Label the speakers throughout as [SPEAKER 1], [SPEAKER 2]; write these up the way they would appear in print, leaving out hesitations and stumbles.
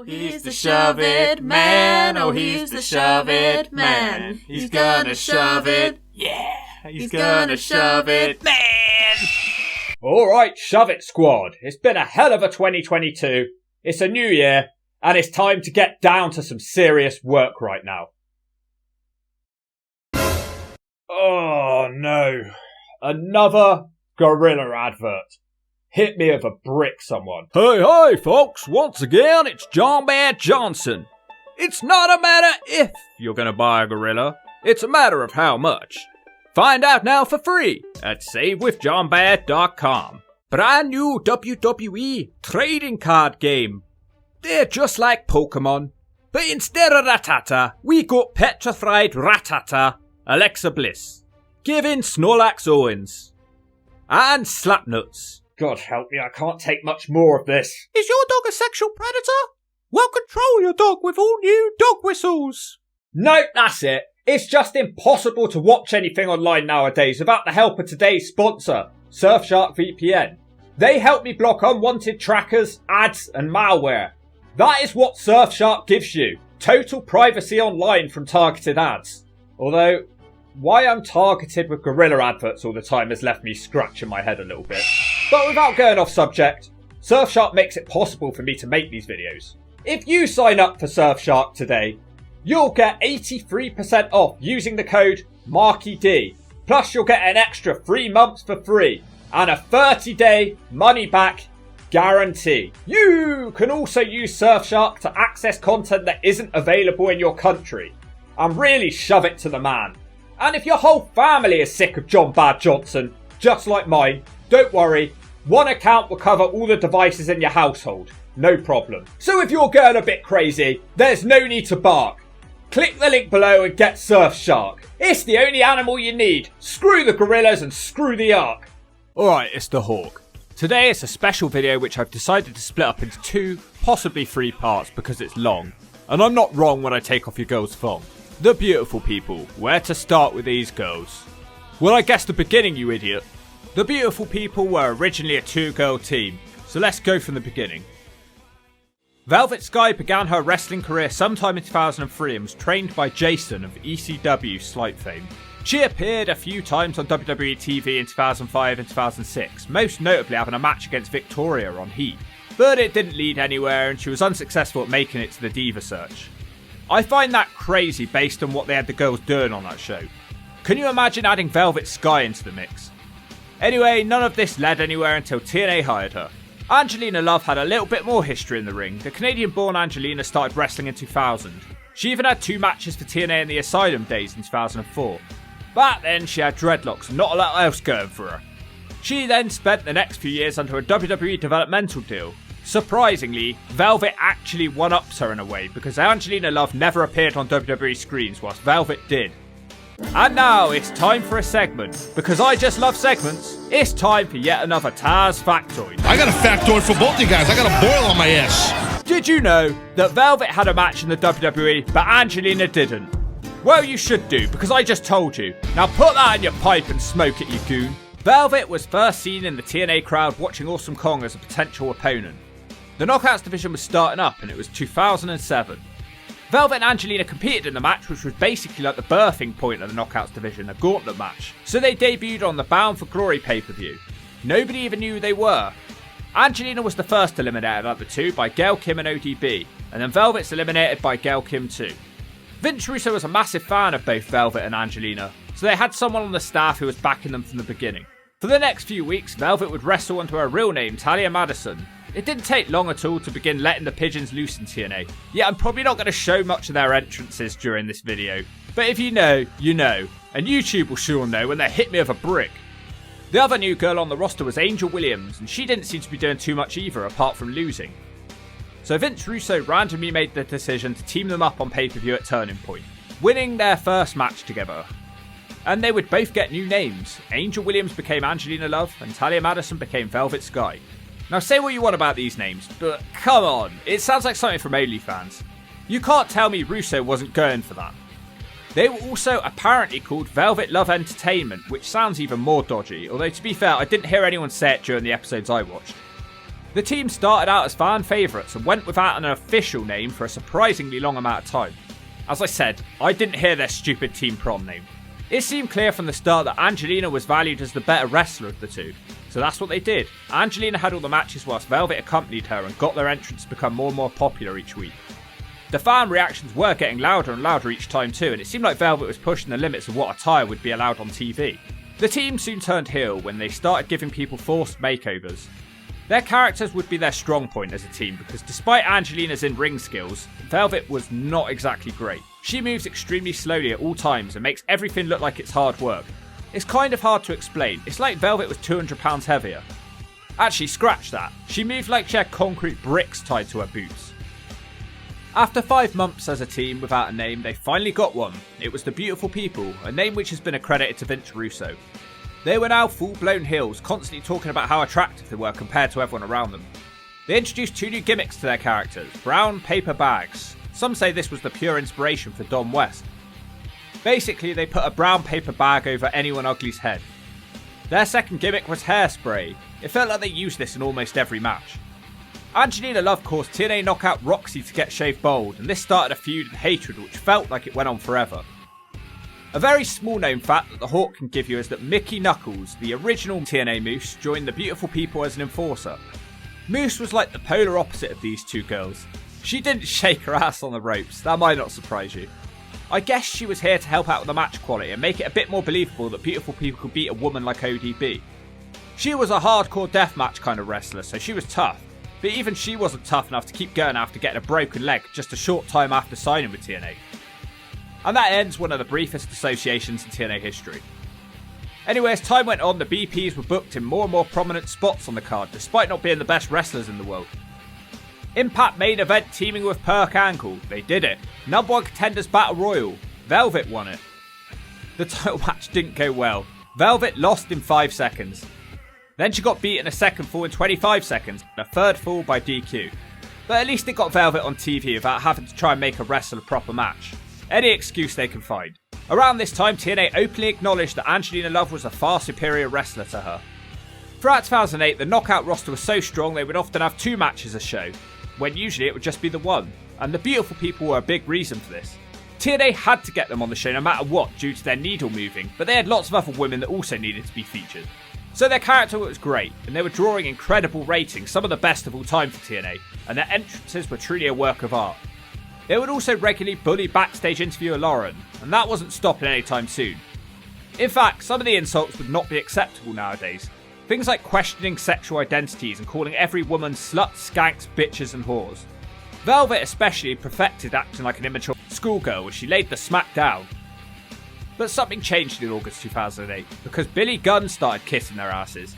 [SPEAKER 1] Oh, he's the shove it man. Oh, he's the shove it man. He's gonna shove it.
[SPEAKER 2] Yeah,
[SPEAKER 1] He's gonna shove it, man.
[SPEAKER 2] Alright, shove it squad. It's been a hell of a 2022. It's a new year, and it's time to get down to some serious work right now. Oh no. Another gorilla advert. Hit me with a brick, someone.
[SPEAKER 3] Hey, folks, once again, it's John Bad Johnson. It's not a matter if you're gonna buy a gorilla, it's a matter of how much. Find out now for free at SaveWithJohnBad.com. Brand new WWE trading card game. They're just like Pokemon, but instead of Rattata, we got Petrified Rattata, Alexa Bliss, Giving Snorlax Owens, and Slapnuts.
[SPEAKER 2] God help me, I can't take much more of this.
[SPEAKER 3] Is your dog a sexual predator? Well, control your dog with all new dog whistles.
[SPEAKER 2] Nope, that's it. It's just impossible to watch anything online nowadays without the help of today's sponsor, Surfshark VPN. They help me block unwanted trackers, ads, and malware. That is what Surfshark gives you. Total privacy online from targeted ads. Although, why I'm targeted with gorilla adverts all the time has left me scratching my head a little bit. But without going off subject, Surfshark makes it possible for me to make these videos. If you sign up for Surfshark today, you'll get 83% off using the code MARKYD. Plus you'll get an extra 3 months for free and a 30-day money-back guarantee. You can also use Surfshark to access content that isn't available in your country and really shove it to the man. And if your whole family is sick of John Bad Johnson, just like mine, don't worry, one account will cover all the devices in your household. No problem. So if you're going a bit crazy, there's no need to bark. Click the link below and get Surfshark. It's the only animal you need. Screw the gorillas and screw the Ark.
[SPEAKER 3] Alright, it's the Hawk. Today it's a special video which I've decided to split up into 2, possibly 3 parts because it's long. And I'm not wrong when I take off your girl's thong. The beautiful people. Where to start with these girls? Well, I guess the beginning, you idiot. The beautiful people were originally a 2-girl team, so let's go from the beginning. Velvet Sky began her wrestling career sometime in 2003 and was trained by Jason of ECW Slight fame. She appeared a few times on WWE TV in 2005 and 2006, most notably having a match against Victoria on Heat. But it didn't lead anywhere and she was unsuccessful at making it to the Diva Search. I find that crazy based on what they had the girls doing on that show. Can you imagine adding Velvet Sky into the mix? Anyway, none of this led anywhere until TNA hired her. Angelina Love had a little bit more history in the ring. The Canadian-born Angelina started wrestling in 2000. She even had 2 matches for TNA in the Asylum days in 2004. Back then, she had dreadlocks and not a lot else going for her. She then spent the next few years under a WWE developmental deal. Surprisingly, Velvet actually one-ups her in a way because Angelina Love never appeared on WWE screens whilst Velvet did. And now it's time for a segment. Because I just love segments, it's time for yet another Taz factoid.
[SPEAKER 4] I got a factoid for both you guys. I got a boil on my ass.
[SPEAKER 3] Did you know that Velvet had a match in the WWE, but Angelina didn't? Well, you should do, because I just told you. Now put that in your pipe and smoke it, you goon. Velvet was first seen in the TNA crowd watching Awesome Kong as a potential opponent. The Knockouts division was starting up and it was 2007. Velvet and Angelina competed in the match, which was basically like the birthing point of the Knockouts division, a gauntlet match. So they debuted on the Bound for Glory pay-per-view. Nobody even knew who they were. Angelina was the first eliminated out of the 2 by Gail Kim and ODB, and then Velvet's eliminated by Gail Kim too. Vince Russo was a massive fan of both Velvet and Angelina, so they had someone on the staff who was backing them from the beginning. For the next few weeks, Velvet would wrestle under her real name, Talia Madison. It didn't take long at all to begin letting the pigeons loose in TNA. Yeah, I'm probably not going to show much of their entrances during this video, but if you know, you know, and YouTube will sure know when they hit me with a brick. The other new girl on the roster was Angel Williams, and she didn't seem to be doing too much either apart from losing. So Vince Russo randomly made the decision to team them up on pay-per-view at Turning Point, winning their first match together. And they would both get new names. Angel Williams became Angelina Love, and Talia Madison became Velvet Sky. Now say what you want about these names, but come on, it sounds like something from OnlyFans. You can't tell me Russo wasn't going for that. They were also apparently called Velvet Love Entertainment, which sounds even more dodgy, although to be fair, I didn't hear anyone say it during the episodes I watched. The team started out as fan favourites and went without an official name for a surprisingly long amount of time. As I said, I didn't hear their stupid team prom name. It seemed clear from the start that Angelina was valued as the better wrestler of the two, so that's what they did. Angelina had all the matches whilst Velvet accompanied her and got their entrance to become more and more popular each week. The fan reactions were getting louder and louder each time too, and it seemed like Velvet was pushing the limits of what attire would be allowed on TV. The team soon turned heel when they started giving people forced makeovers. Their characters would be their strong point as a team because despite Angelina's in-ring skills, Velvet was not exactly great. She moves extremely slowly at all times and makes everything look like it's hard work. It's kind of hard to explain. It's like Velvet was 200 pounds heavier. Actually, scratch that. She moved like she had concrete bricks tied to her boots. After 5 months as a team without a name, they finally got one. It was the Beautiful People, a name which has been accredited to Vince Russo. They were now full-blown heels, constantly talking about how attractive they were compared to everyone around them. They introduced 2 new gimmicks to their characters, brown paper bags. Some say this was the pure inspiration for Dom West. Basically, they put a brown paper bag over anyone ugly's head. Their second gimmick was hairspray. It felt like they used this in almost every match. Angelina Love caused TNA knockout Roxy to get shaved bald, and this started a feud and hatred which felt like it went on forever. A very small known fact that the Hawk can give you is that Mickey Knuckles, the original TNA Moose, joined the Beautiful People as an enforcer. Moose was like the polar opposite of these two girls. She didn't shake her ass on the ropes, that might not surprise you. I guess she was here to help out with the match quality and make it a bit more believable that Beautiful People could beat a woman like ODB. She was a hardcore deathmatch kind of wrestler, so she was tough, but even she wasn't tough enough to keep going after getting a broken leg just a short time after signing with TNA. And that ends one of the briefest associations in TNA history. Anyway, as time went on, the BPs were booked in more and more prominent spots on the card, despite not being the best wrestlers in the world. Impact main event teaming with Perk Ankle. They did it. Number 1 contenders battle royal. Velvet won it. The title match didn't go well. Velvet lost in 5 seconds. Then she got beat in a second fall in 25 seconds, and a third fall by DQ. But at least it got Velvet on TV without having to try and make her wrestle a proper match. Any excuse they can find. Around this time, TNA openly acknowledged that Angelina Love was a far superior wrestler to her. Throughout 2008, the knockout roster was so strong they would often have 2 matches a show, when usually it would just be the one, and the Beautiful People were a big reason for this. TNA had to get them on the show no matter what due to their needle moving, but they had lots of other women that also needed to be featured. So their character was great, and they were drawing incredible ratings, some of the best of all time for TNA, and their entrances were truly a work of art. They would also regularly bully backstage interviewer Lauren, and that wasn't stopping anytime soon. In fact, some of the insults would not be acceptable nowadays. Things like questioning sexual identities and calling every woman sluts, skanks, bitches and whores. Velvet especially perfected acting like an immature schoolgirl as she laid the smack down. But something changed in August 2008 because Billy Gunn started kissing their asses.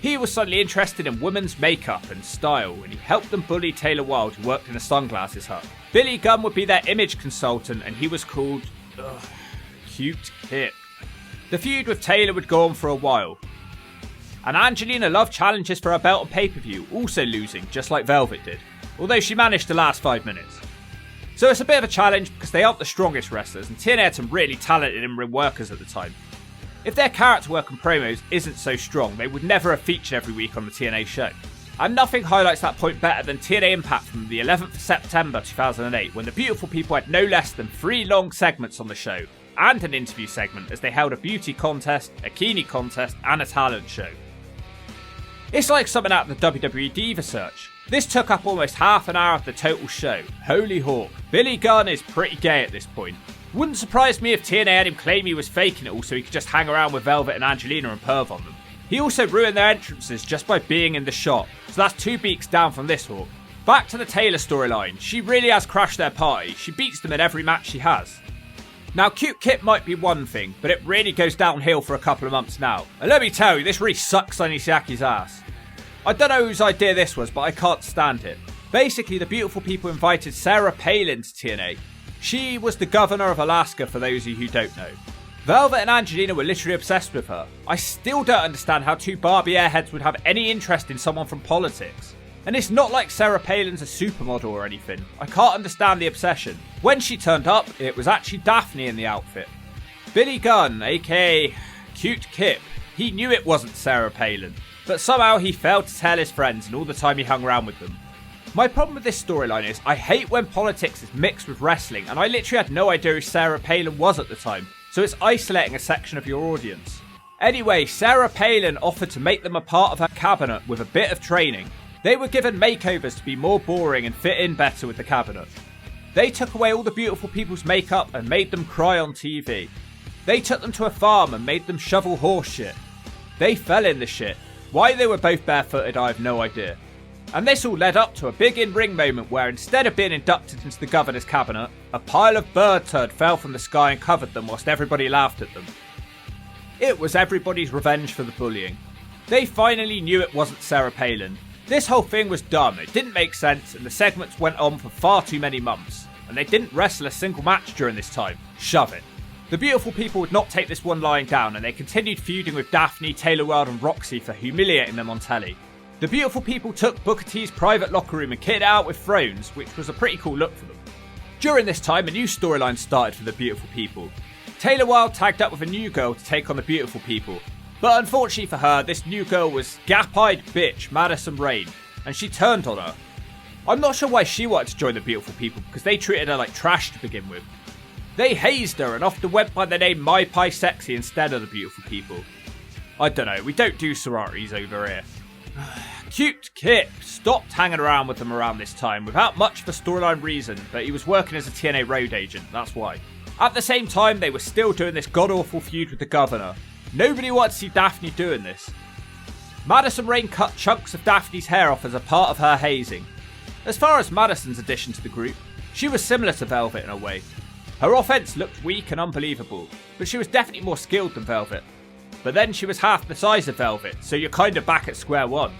[SPEAKER 3] He was suddenly interested in women's makeup and style, and he helped them bully Taylor Wilde, who worked in a sunglasses hut. Billy Gunn would be their image consultant, and he was called Cute Kip. The feud with Taylor would go on for a while. And Angelina Love challenges for her belt on pay-per-view, also losing, just like Velvet did, although she managed to last 5 minutes. So it's a bit of a challenge because they aren't the strongest wrestlers, and TNA had some really talented in-ring workers at the time. If their character work and promos isn't so strong, they would never have featured every week on the TNA show. And nothing highlights that point better than TNA Impact from the 11th of September 2008, when the Beautiful People had no less than 3 long segments on the show, and an interview segment as they held a beauty contest, a Kini contest, and a talent show. It's like something out of the WWE Diva search. This took up almost half an hour of the total show. Holy hawk. Billy Gunn is pretty gay at this point. Wouldn't surprise me if TNA had him claim he was faking it all so he could just hang around with Velvet and Angelina and perv on them. He also ruined their entrances just by being in the shot, so that's 2 beaks down from this hawk. Back to the Taylor storyline. She really has crashed their party. She beats them in every match she has. Now, Cute Kip might be one thing, but it really goes downhill for a couple of months now. And let me tell you, this really sucks Sonny Siaki's ass. I don't know whose idea this was, but I can't stand it. Basically, the Beautiful People invited Sarah Palin to TNA. She was the governor of Alaska, for those of you who don't know. Velvet and Angelina were literally obsessed with her. I still don't understand how 2 Barbie airheads would have any interest in someone from politics. And it's not like Sarah Palin's a supermodel or anything. I can't understand the obsession. When she turned up, it was actually Daphne in the outfit. Billy Gunn, aka Cute Kip, he knew it wasn't Sarah Palin. but somehow he failed to tell his friends in all the time he hung around with them. My problem with this storyline is I hate when politics is mixed with wrestling, and I literally had no idea who Sarah Palin was at the time, so it's isolating a section of your audience. Anyway, Sarah Palin offered to make them a part of her cabinet with a bit of training. They were given makeovers to be more boring and fit in better with the cabinet. They took away all the beautiful people's makeup and made them cry on TV. They took them to a farm and made them shovel horse shit. They fell in the shit. Why they were both barefooted, I have no idea. And this all led up to a big in-ring moment where instead of being inducted into the governor's cabinet, a pile of bird turd fell from the sky and covered them whilst everybody laughed at them. It was everybody's revenge for the bullying. They finally knew it wasn't Sarah Palin. This whole thing was dumb, it didn't make sense, and the segments went on for far too many months. And they didn't wrestle a single match during this time. Shove it. The beautiful people would not take this one lying down, and they continued feuding with Daphne, Taylor Wilde and Roxy for humiliating them on telly. The beautiful people took Booker T's private locker room and kitted it out with thrones, which was a pretty cool look for them. During this time, a new storyline started for the beautiful people. Taylor Wilde tagged up with a new girl to take on the beautiful people. But unfortunately for her, this new girl was gap-eyed bitch Madison Rayne, and she turned on her. I'm not sure why she wanted to join the beautiful people, because they treated her like trash to begin with. They hazed her and often went by the name My Pie Sexy instead of the beautiful people. I don't know, we don't do sororities over here. Cute Kip stopped hanging around with them around this time without much of a storyline reason, but he was working as a TNA road agent, that's why. At the same time, they were still doing this god-awful feud with the governor. Nobody wanted to see Daphne doing this. Madison Rayne cut chunks of Daphne's hair off as a part of her hazing. As far as Madison's addition to the group, she was similar to Velvet in a way. Her offense looked weak and unbelievable, but she was definitely more skilled than Velvet. But then she was half the size of Velvet, so you're kind of back at square one.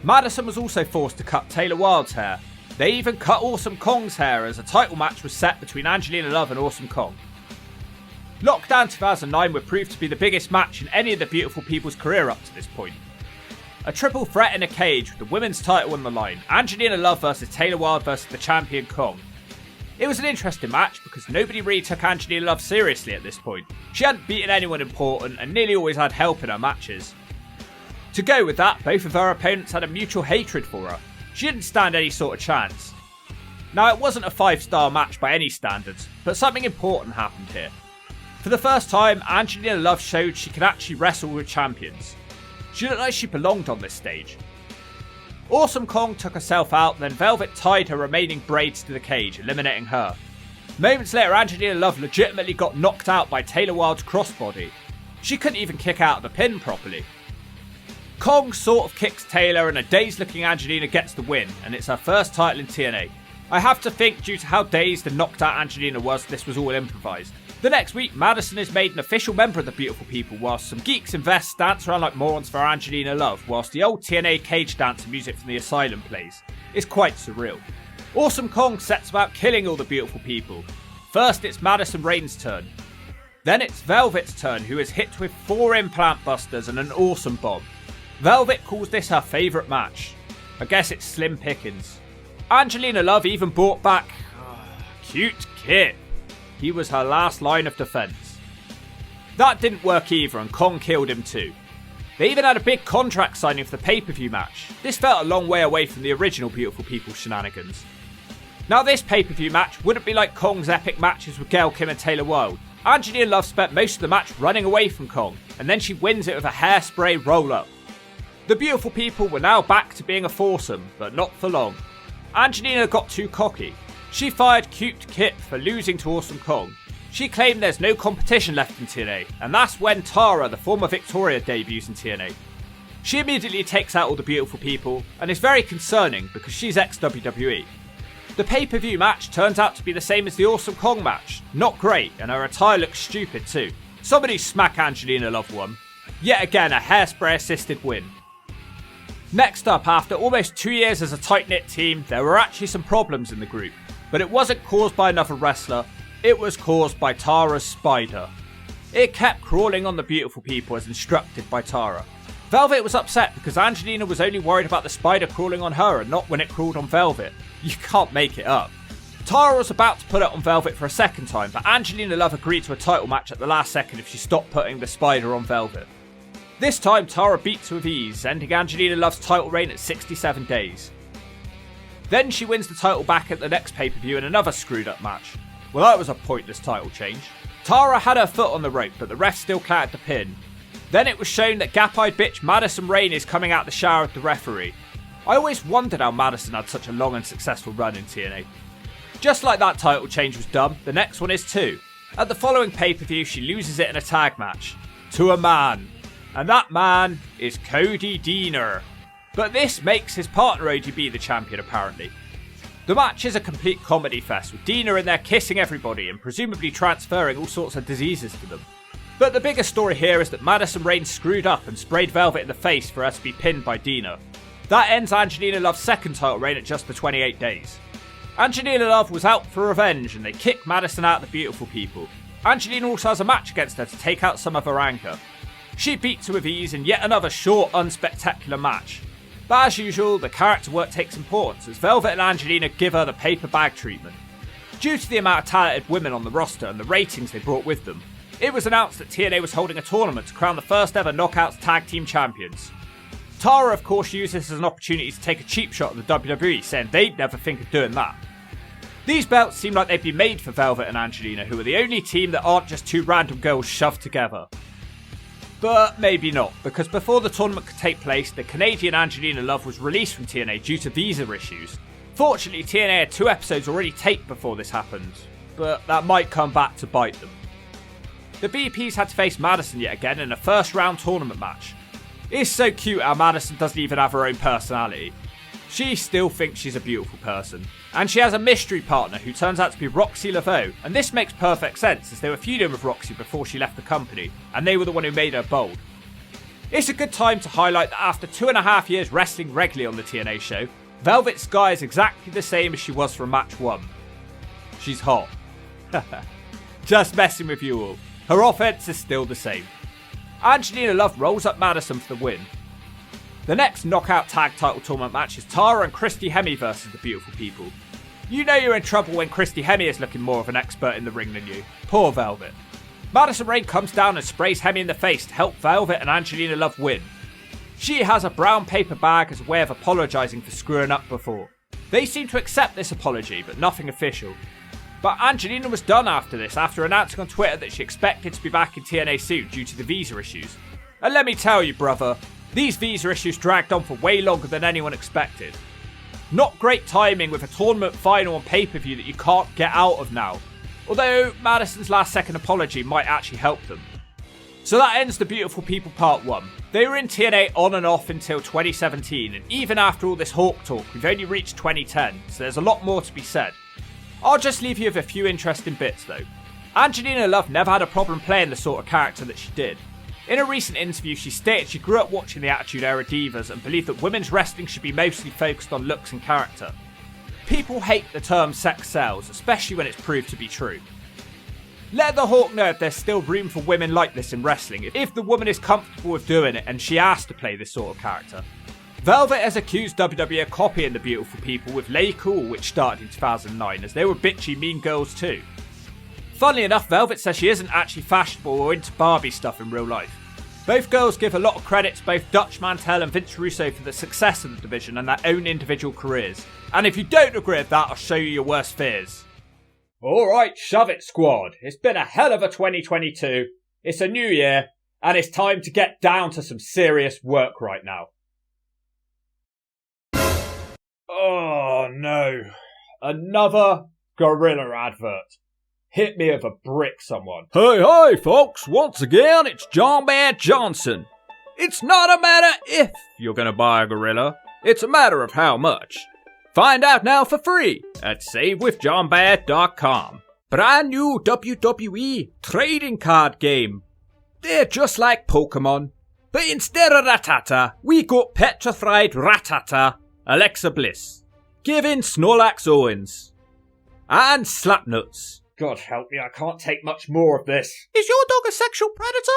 [SPEAKER 3] Madison was also forced to cut Taylor Wilde's hair. They even cut Awesome Kong's hair as a title match was set between Angelina Love and Awesome Kong. Lockdown 2009 would prove to be the biggest match in any of the beautiful people's career up to this point. A triple threat in a cage with the women's title on the line, Angelina Love versus Taylor Wilde versus the champion Kong. It was an interesting match because nobody really took Angelina Love seriously at this point. She hadn't beaten anyone important and nearly always had help in her matches. To go with that, both of her opponents had a mutual hatred for her. She didn't stand any sort of chance. Now it wasn't a 5-star match by any standards, but something important happened here. For the first time, Angelina Love showed she could actually wrestle with champions. She looked like she belonged on this stage. Awesome Kong took herself out, then Velvet tied her remaining braids to the cage, eliminating her. Moments later, Angelina Love legitimately got knocked out by Taylor Wilde's crossbody. She couldn't even kick out of the pin properly. Kong sort of kicks Taylor and a dazed looking Angelina gets the win, and it's her first title in TNA. I have to think due to how dazed and knocked out Angelina was, this was all improvised. The next week, Madison is made an official member of the beautiful people whilst some geeks in vests dance around like morons for Angelina Love whilst the old TNA cage dance and music from the Asylum plays. It's quite surreal. Awesome Kong sets about killing all the beautiful people. First it's Madison Rayne's turn. Then it's Velvet's turn, who is hit with 4 implant busters and an awesome bomb. Velvet calls this her favourite match. I guess it's slim pickings. Angelina Love even brought back Cute Kip. He was her last line of defence. That didn't work either and Kong killed him too. They even had a big contract signing for the pay-per-view match. This felt a long way away from the original Beautiful People shenanigans. Now this pay-per-view match wouldn't be like Kong's epic matches with Gail Kim and Taylor Wilde. Angelina Love spent most of the match running away from Kong, and then she wins it with a hairspray roll-up. The Beautiful People were now back to being a foursome, but not for long. Angelina got too cocky. She fired Cute Kip for losing to Awesome Kong. She claimed there's no competition left in TNA, and that's when Tara, the former Victoria, debuts in TNA. She immediately takes out all the Beautiful People, and is very concerning because she's ex-WWE. The pay-per-view match turns out to be the same as the Awesome Kong match. Not great, and her attire looks stupid too. Somebody smack Angelina Love one. Yet again, a hairspray assisted win. Next up, after almost 2 years as a tight-knit team, there were actually some problems in the group. But it wasn't caused by another wrestler, it was caused by Tara's spider. It kept crawling on the Beautiful People as instructed by Tara. Velvet was upset because Angelina was only worried about the spider crawling on her and not when it crawled on Velvet. You can't make it up. Tara was about to put it on Velvet for a second time, but Angelina Love agreed to a title match at the last second if she stopped putting the spider on Velvet. This time Tara beats with ease, ending Angelina Love's title reign at 67 days. Then she wins the title back at the next pay-per-view in another screwed up match. Well, that was a pointless title change. Tara had her foot on the rope, but the ref still counted the pin. Then it was shown that gap-eyed bitch Madison Rayne is coming out the shower with the referee. I always wondered how Madison had such a long and successful run in TNA. Just like that title change was dumb, the next one is too. At the following pay-per-view, she loses it in a tag match. To a man. And that man is Cody Deaner. But this makes his partner ODB the champion apparently. The match is a complete comedy fest, with Deaner in there kissing everybody and presumably transferring all sorts of diseases to them. But the biggest story here is that Madison Rayne screwed up and sprayed Velvet in the face for her to be pinned by Deaner. That ends Angelina Love's second title reign at just the 28 days. Angelina Love was out for revenge and they kick Madison out of the beautiful people. Angelina also has a match against her to take out some of her anger. She beats her with ease in yet another short, unspectacular match. But as usual, the character work takes importance as Velvet and Angelina give her the paper bag treatment. Due to the amount of talented women on the roster and the ratings they brought with them, it was announced that TNA was holding a tournament to crown the first ever Knockouts Tag Team Champions. Tara of course used this as an opportunity to take a cheap shot at the WWE, saying they'd never think of doing that. These belts seem like they'd be made for Velvet and Angelina, who are the only team that aren't just two random girls shoved together. But maybe not, because before the tournament could take place, the Canadian Angelina Love was released from TNA due to visa issues. Fortunately, TNA had 2 episodes already taped before this happened, but that might come back to bite them. The BPs had to face Madison yet again in a first round tournament match. It's so cute how Madison doesn't even have her own personality. She still thinks she's a beautiful person. And she has a mystery partner who turns out to be Roxy Laveau, and this makes perfect sense as they were feuding with Roxy before she left the company, and they were the one who made her bold. It's a good time to highlight that after 2.5 years wrestling regularly on the TNA show, Velvet Sky is exactly the same as she was from match 1. She's hot. Just messing with you all. Her offense is still the same. Angelina Love rolls up Madison for the win. The next knockout tag title tournament match is Tara and Christy Hemme versus the beautiful people. You know you're in trouble when Christy Hemme is looking more of an expert in the ring than you. Poor Velvet. Madison Rayne comes down and sprays Hemme in the face to help Velvet and Angelina Love win. She has a brown paper bag as a way of apologising for screwing up before. They seem to accept this apology, but nothing official. But Angelina was done after this, after announcing on Twitter that she expected to be back in TNA soon due to the visa issues. And let me tell you, brother, these visa issues dragged on for way longer than anyone expected. Not great timing with a tournament final on pay-per-view that you can't get out of now. Although Madison's last second apology might actually help them. So that ends the Beautiful People Part 1. They were in TNA on and off until 2017, and even after all this Hawk talk, we've only reached 2010, so there's a lot more to be said. I'll just leave you with a few interesting bits though. Angelina Love never had a problem playing the sort of character that she did. In a recent interview, she stated she grew up watching the Attitude Era Divas and believed that women's wrestling should be mostly focused on looks and character. People hate the term sex sells, especially when it's proved to be true. Let the Hawk know if there's still room for women like this in wrestling, if the woman is comfortable with doing it and she asked to play this sort of character. Velvet has accused WWE of copying the Beautiful People with Lay Cool, which started in 2009, as they were bitchy mean girls too. Funnily enough, Velvet says she isn't actually fashionable or into Barbie stuff in real life. Both girls give a lot of credit to both Dutch Mantel and Vince Russo for the success of the division and their own individual careers. And if you don't agree with that, I'll show you your worst fears.
[SPEAKER 2] Alright, shove it squad. It's been a hell of a 2022. It's a new year, and it's time to get down to some serious work right now. Oh no. Another gorilla advert. Hit me with a brick, someone.
[SPEAKER 3] Hey folks, once again it's John Bad Johnson. It's not a matter if you're gonna buy a gorilla, it's a matter of how much. Find out now for free at SaveWithJohnBad.com. Brand new WWE trading card game. They're just like Pokemon, but instead of Rattata, we got Petrified Rattata, Alexa Bliss, Kevin Snorlax Owens, and Slapnuts.
[SPEAKER 2] God help me, I can't take much more of this.
[SPEAKER 1] Is your dog a sexual predator?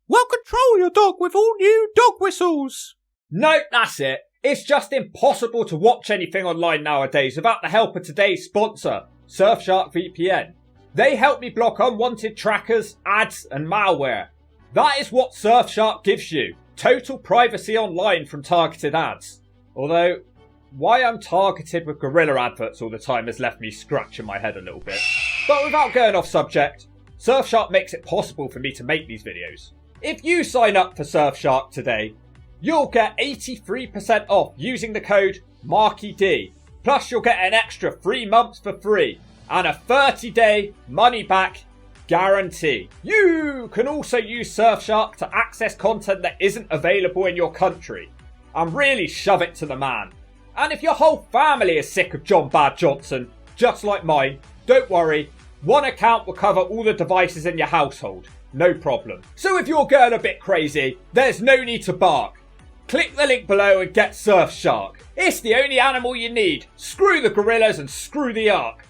[SPEAKER 1] Well, control your dog with all new dog whistles.
[SPEAKER 2] No, that's it. It's just impossible to watch anything online nowadays without the help of today's sponsor, Surfshark VPN. They help me block unwanted trackers, ads, and malware. That is what Surfshark gives you. total privacy online from targeted ads. Although, why I'm targeted with gorilla adverts all the time has left me scratching my head a little bit. But without going off subject, Surfshark makes it possible for me to make these videos. If you sign up for Surfshark today, you'll get 83% off using the code MarkyD. Plus you'll get an extra 3 months for free and a 30-day money-back guarantee. You can also use Surfshark to access content that isn't available in your country and really shove it to the man. And if your whole family is sick of John Bad Johnson, just like mine, don't worry, one account will cover all the devices in your household. No problem. So if you're going a bit crazy, there's no need to bark. Click the link below and get Surfshark. It's the only animal you need. Screw the gorillas and screw the ark.